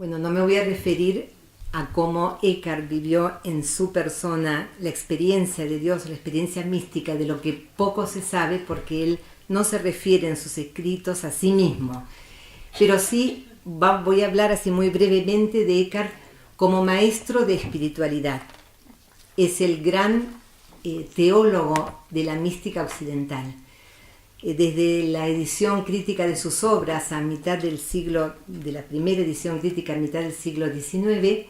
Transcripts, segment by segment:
Bueno, no me voy a referir a cómo Eckhart vivió en su persona la experiencia de Dios, la experiencia mística, de lo que poco se sabe, porque él no se refiere en sus escritos a sí mismo. Pero sí voy a hablar así muy brevemente de Eckhart como maestro de espiritualidad. Es el gran teólogo de la mística occidental. Desde la edición crítica de sus obras a mitad del siglo, de la primera edición crítica a mitad del siglo XIX,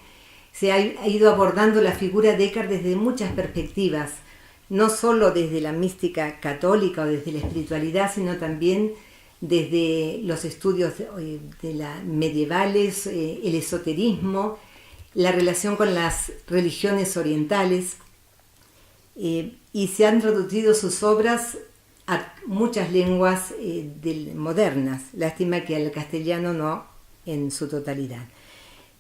se ha ido abordando la figura de Eckhart desde muchas perspectivas, no solo desde la mística católica o desde la espiritualidad, sino también desde los estudios medievales, el esoterismo, la relación con las religiones orientales, y se han traducido sus obras a muchas lenguas modernas. Lástima que al castellano no en su totalidad.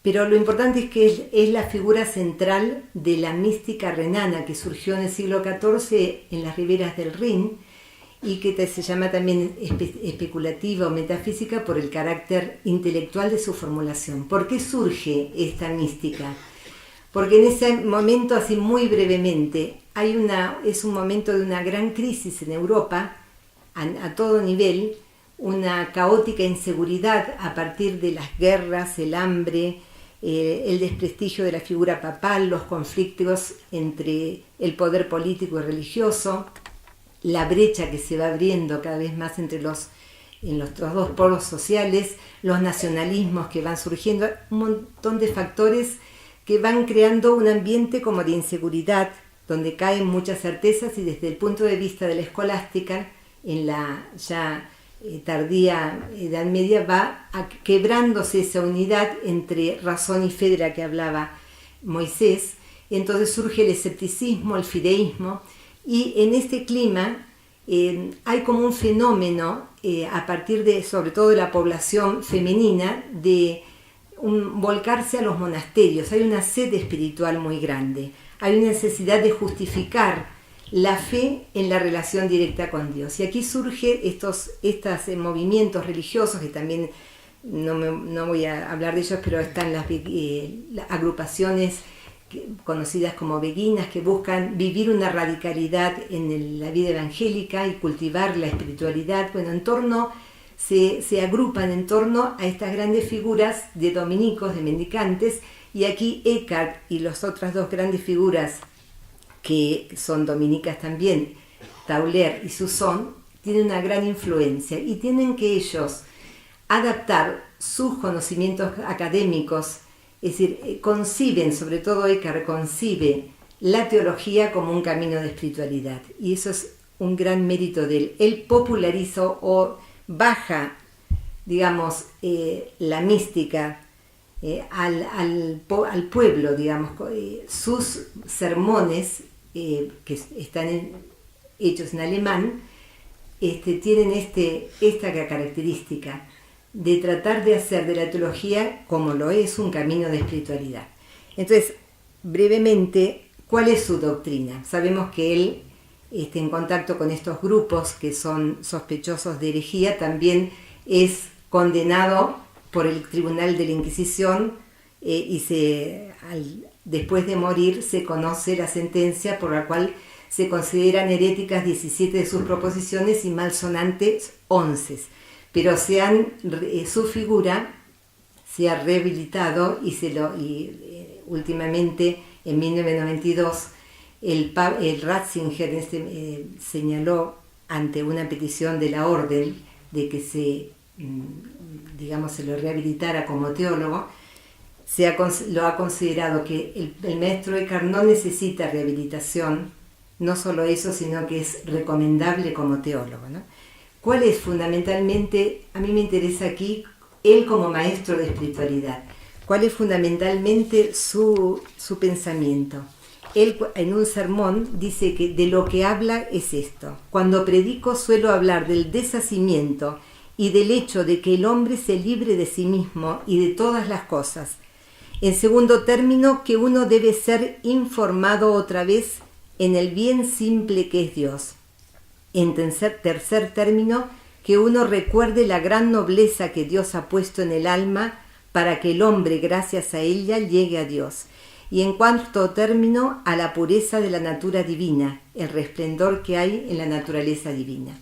Pero lo importante es que es la figura central de la mística renana que surgió en el siglo XIV en las riberas del Rin y que se llama también especulativa o metafísica por el carácter intelectual de su formulación. ¿Por qué surge esta mística? Porque en ese momento, así muy brevemente, es un momento de una gran crisis en Europa, a todo nivel, una caótica inseguridad a partir de las guerras, el hambre, el desprestigio de la figura papal, los conflictos entre el poder político y religioso, la brecha que se va abriendo cada vez más entre los dos polos sociales, los nacionalismos que van surgiendo, un montón de factores que van creando un ambiente como de inseguridad, donde caen muchas certezas, y desde el punto de vista de la escolástica, en la ya tardía Edad Media, va quebrándose esa unidad entre razón y fe de la que hablaba Moisés. Entonces surge el escepticismo, el fideísmo, y en este clima hay como un fenómeno a partir de, sobre todo de la población femenina, de volcarse a los monasterios. Hay una sed espiritual muy grande, hay una necesidad de justificar la fe en la relación directa con Dios. Y aquí surgen estos movimientos religiosos, que también no voy a hablar de ellos, pero están las agrupaciones conocidas como beguinas, que buscan vivir una radicalidad en la vida evangélica y cultivar la espiritualidad. Bueno, se agrupan en torno a estas grandes figuras de dominicos, de mendicantes, y aquí Eckhart y las otras dos grandes figuras que son dominicas también, Tauler y Susón, tienen una gran influencia y tienen que ellos adaptar sus conocimientos académicos, es decir, conciben, sobre todo Eckhart concibe la teología como un camino de espiritualidad, y eso es un gran mérito de él. Él popularizó o baja, digamos, la mística al pueblo, digamos. Sus sermones, que están hechos en alemán, tienen esta característica de tratar de hacer de la teología, como lo es, un camino de espiritualidad. Entonces, brevemente, ¿cuál es su doctrina? Sabemos que él, en contacto con estos grupos que son sospechosos de herejía, también es condenado por el Tribunal de la Inquisición, y después de morir se conoce la sentencia por la cual se consideran heréticas 17 de sus proposiciones y malsonantes 11. Pero su figura se ha rehabilitado y últimamente, en 1992, el Ratzinger señaló ante una petición de la orden de que se lo rehabilitara como teólogo. Lo ha considerado que el maestro Eckhart no necesita rehabilitación, no solo eso, sino que es recomendable como teólogo, ¿no? ¿Cuál es fundamentalmente, a mí me interesa aquí, él como maestro de espiritualidad, cuál es fundamentalmente su pensamiento? Él en un sermón dice que de lo que habla es esto: cuando predico suelo hablar del deshacimiento y del hecho de que el hombre se libre de sí mismo y de todas las cosas. En segundo término, que uno debe ser informado otra vez en el bien simple que es Dios. En tercer término, que uno recuerde la gran nobleza que Dios ha puesto en el alma para que el hombre, gracias a ella, llegue a Dios. Y en cuarto término, a la pureza de la natura divina, el resplendor que hay en la naturaleza divina.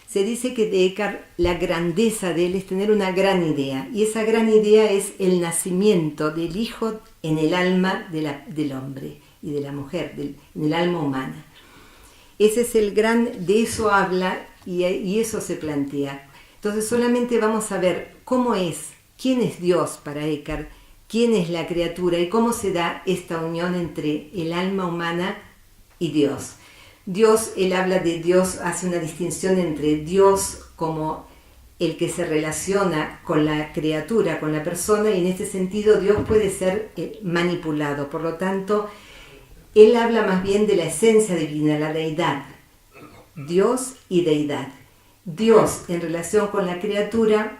Se dice que de Eckhart la grandeza de él es tener una gran idea, y esa gran idea es el nacimiento del Hijo en el alma del hombre y de la mujer, en el alma humana. Ese es el gran, de eso habla y eso se plantea. Entonces solamente vamos a ver cómo es, quién es Dios para Eckhart, quién es la criatura y cómo se da esta unión entre el alma humana y Dios. Dios, él habla de Dios, hace una distinción entre Dios como el que se relaciona con la criatura, con la persona, y en este sentido Dios puede ser manipulado. Por lo tanto, él habla más bien de la esencia divina, la deidad, Dios y deidad. Dios en relación con la criatura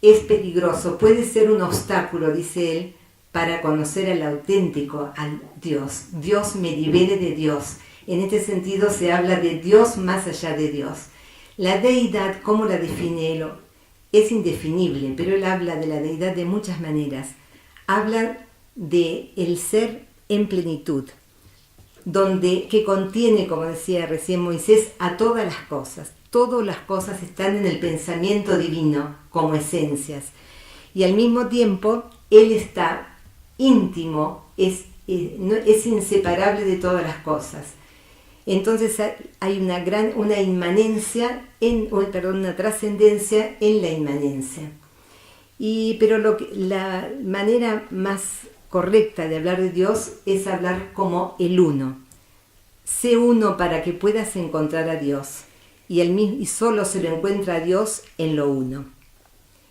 es peligroso, puede ser un obstáculo, dice él, para conocer al auténtico, al Dios. Dios me libere de Dios. En este sentido se habla de Dios más allá de Dios. La deidad, ¿cómo la define él? Es indefinible, pero él habla de la deidad de muchas maneras. Habla de el ser en plenitud, que contiene, como decía recién Moisés, a todas las cosas. Todas las cosas están en el pensamiento divino como esencias. Y al mismo tiempo, él está íntimo, es inseparable de todas las cosas. Entonces hay una inmanencia, una trascendencia en la inmanencia. Pero la manera más correcta de hablar de Dios es hablar como el uno. Sé uno para que puedas encontrar a Dios, y solo se lo encuentra a Dios en lo uno.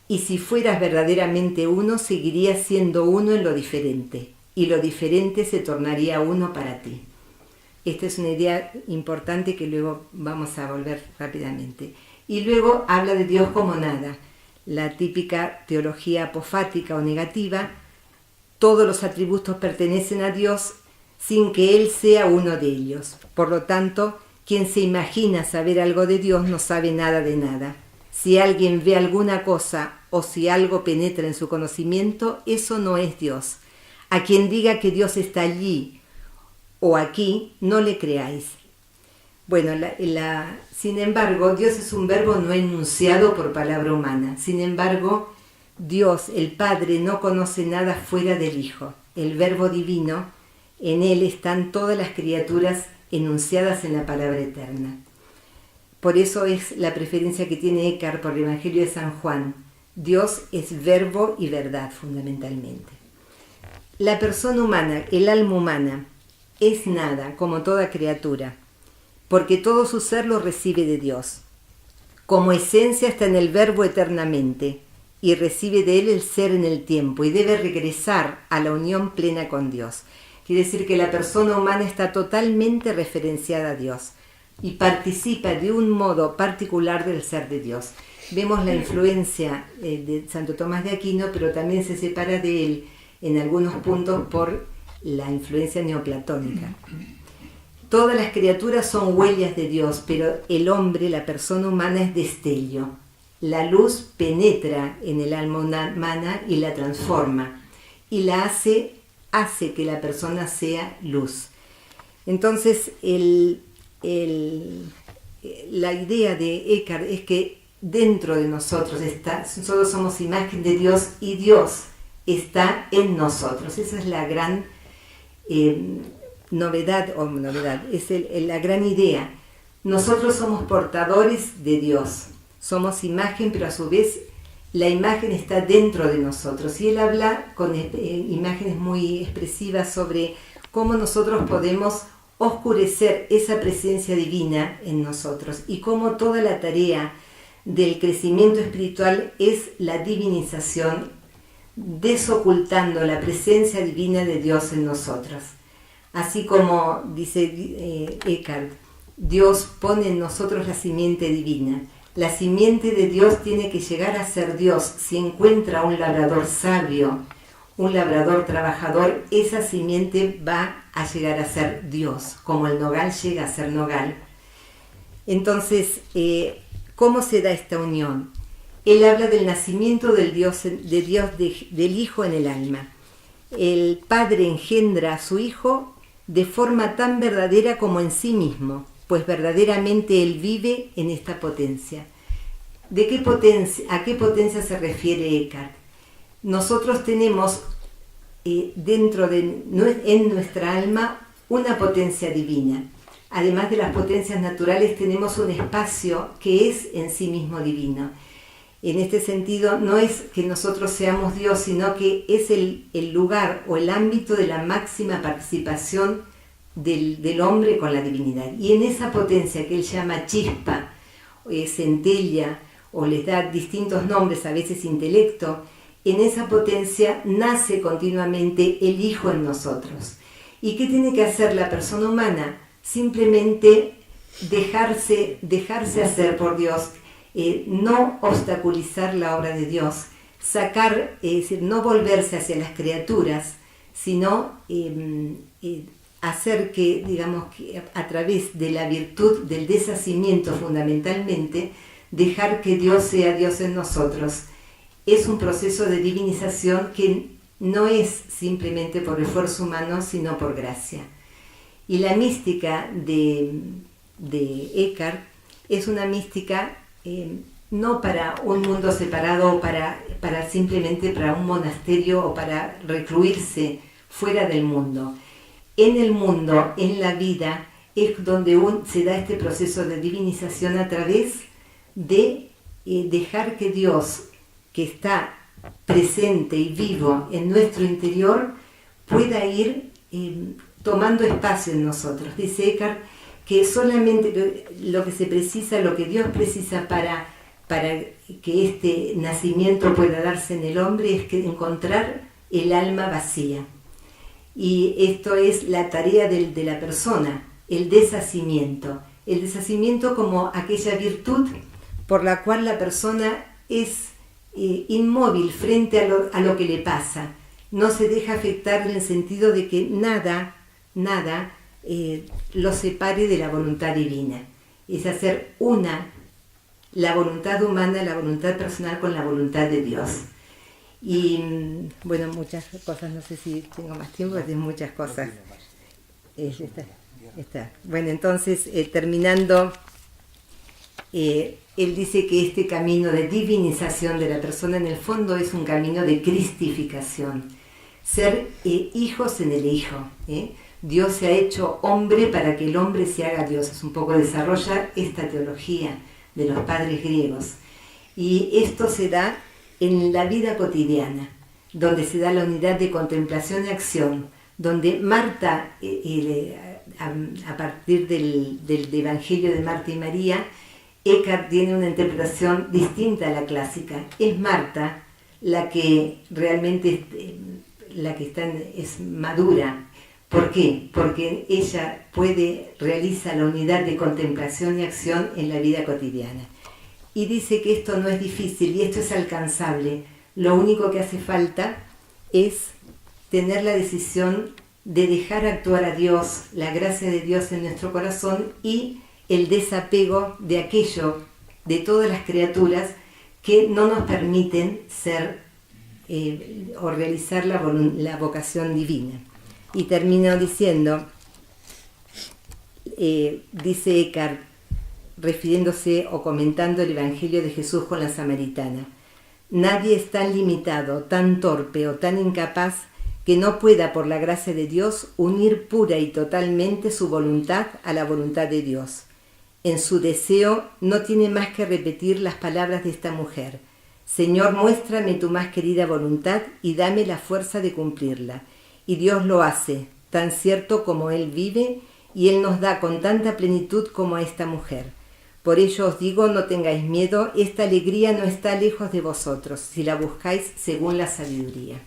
Y si fueras verdaderamente uno, seguirías siendo uno en lo diferente, y lo diferente se tornaría uno para ti. Esta es una idea importante que luego vamos a volver rápidamente. Y luego habla de Dios como nada, la típica teología apofática o negativa. Todos los atributos pertenecen a Dios sin que Él sea uno de ellos. Por lo tanto, quien se imagina saber algo de Dios no sabe nada de nada. Si alguien ve alguna cosa o si algo penetra en su conocimiento, eso no es Dios. A quien diga que Dios está allí o aquí, no le creáis. Bueno, sin embargo, Dios es un verbo no enunciado por palabra humana. Sin embargo, Dios, el Padre, no conoce nada fuera del Hijo. El verbo divino, en él están todas las criaturas enunciadas en la palabra eterna. Por eso es la preferencia que tiene Eckhart por el Evangelio de San Juan. Dios es verbo y verdad, fundamentalmente. La persona humana, el alma humana, es nada, como toda criatura, porque todo su ser lo recibe de Dios. Como esencia está en el verbo eternamente, y recibe de él el ser en el tiempo, y debe regresar a la unión plena con Dios. Quiere decir que la persona humana está totalmente referenciada a Dios, y participa de un modo particular del ser de Dios. Vemos la influencia de Santo Tomás de Aquino, pero también se separa de él en algunos puntos por la influencia neoplatónica. Todas las criaturas son huellas de Dios, pero el hombre, la persona humana, es destello. La luz penetra en el alma humana y la transforma, y la hace que la persona sea luz. Entonces, la idea de Eckhart es que dentro de nosotros nosotros somos imagen de Dios y Dios está en nosotros. Esa es la gran novedad, es la gran idea. Nosotros somos portadores de Dios, somos imagen, pero a su vez la imagen está dentro de nosotros. Y él habla con imágenes muy expresivas sobre cómo nosotros podemos oscurecer esa presencia divina en nosotros y cómo toda la tarea del crecimiento espiritual es la divinización, desocultando la presencia divina de Dios en nosotros. Así como dice Eckhart, Dios pone en nosotros la simiente divina. La simiente de Dios tiene que llegar a ser Dios. Si encuentra un labrador sabio, un labrador trabajador, esa simiente va a llegar a ser Dios, como el nogal llega a ser nogal. Entonces, ¿cómo se da esta unión? él habla del nacimiento del del Hijo en el alma. El Padre engendra a su Hijo de forma tan verdadera como en sí mismo, pues verdaderamente Él vive en esta potencia. ¿A qué potencia se refiere Eckhart? Nosotros tenemos en nuestra alma una potencia divina. Además de las potencias naturales, tenemos un espacio que es en sí mismo divino. En este sentido, no es que nosotros seamos Dios, sino que es el lugar o el ámbito de la máxima participación del hombre con la divinidad. Y en esa potencia que él llama chispa, centella, o les da distintos nombres, a veces intelecto, en esa potencia nace continuamente el Hijo en nosotros. ¿Y qué tiene que hacer la persona humana? Simplemente dejarse hacer por Dios, no obstaculizar la obra de Dios, es decir, no volverse hacia las criaturas, sino hacer que, digamos, que a través de la virtud del deshacimiento fundamentalmente, dejar que Dios sea Dios en nosotros. Es un proceso de divinización que no es simplemente por esfuerzo humano, sino por gracia. Y la mística de Eckhart es una mística no para un mundo separado o para simplemente para un monasterio o para recluirse fuera del mundo. En el mundo, en la vida, es donde se da este proceso de divinización a través de dejar que Dios, que está presente y vivo en nuestro interior, pueda ir tomando espacio en nosotros. Dice Eckhart que solamente lo que se precisa, lo que Dios precisa para que este nacimiento pueda darse en el hombre es que encontrar el alma vacía. Y esto es la tarea de la persona, el deshacimiento. El deshacimiento como aquella virtud por la cual la persona es inmóvil frente a lo que le pasa. No se deja afectar en el sentido de que nada lo separe de la voluntad divina. Es hacer una, la voluntad humana, la voluntad personal con la voluntad de Dios. Y bueno, muchas cosas, no sé si tengo más tiempo, hay muchas cosas. Bueno, entonces, terminando, él dice que este camino de divinización de la persona en el fondo es un camino de cristificación. Ser hijos en el Hijo. Dios se ha hecho hombre para que el hombre se haga Dios. Es un poco desarrolla esta teología de los padres griegos. Y esto se da en la vida cotidiana, donde se da la unidad de contemplación y acción, donde Marta, a partir del Evangelio de Marta y María, Eckhart tiene una interpretación distinta a la clásica. Es Marta la que realmente es madura. ¿Por qué? Porque ella realiza la unidad de contemplación y acción en la vida cotidiana. Y dice que esto no es difícil y esto es alcanzable. Lo único que hace falta es tener la decisión de dejar actuar a Dios, la gracia de Dios en nuestro corazón y el desapego de aquello, de todas las criaturas que no nos permiten ser o realizar la vocación divina. Y termino diciendo, dice Eckhart, refiriéndose o comentando el Evangelio de Jesús con la samaritana: nadie es tan limitado, tan torpe o tan incapaz que no pueda, por la gracia de Dios, unir pura y totalmente su voluntad a la voluntad de Dios. En su deseo no tiene más que repetir las palabras de esta mujer: Señor, muéstrame tu más querida voluntad y dame la fuerza de cumplirla. Y Dios lo hace, tan cierto como Él vive, y Él nos da con tanta plenitud como a esta mujer. Por ello os digo, no tengáis miedo, esta alegría no está lejos de vosotros, si la buscáis según la sabiduría.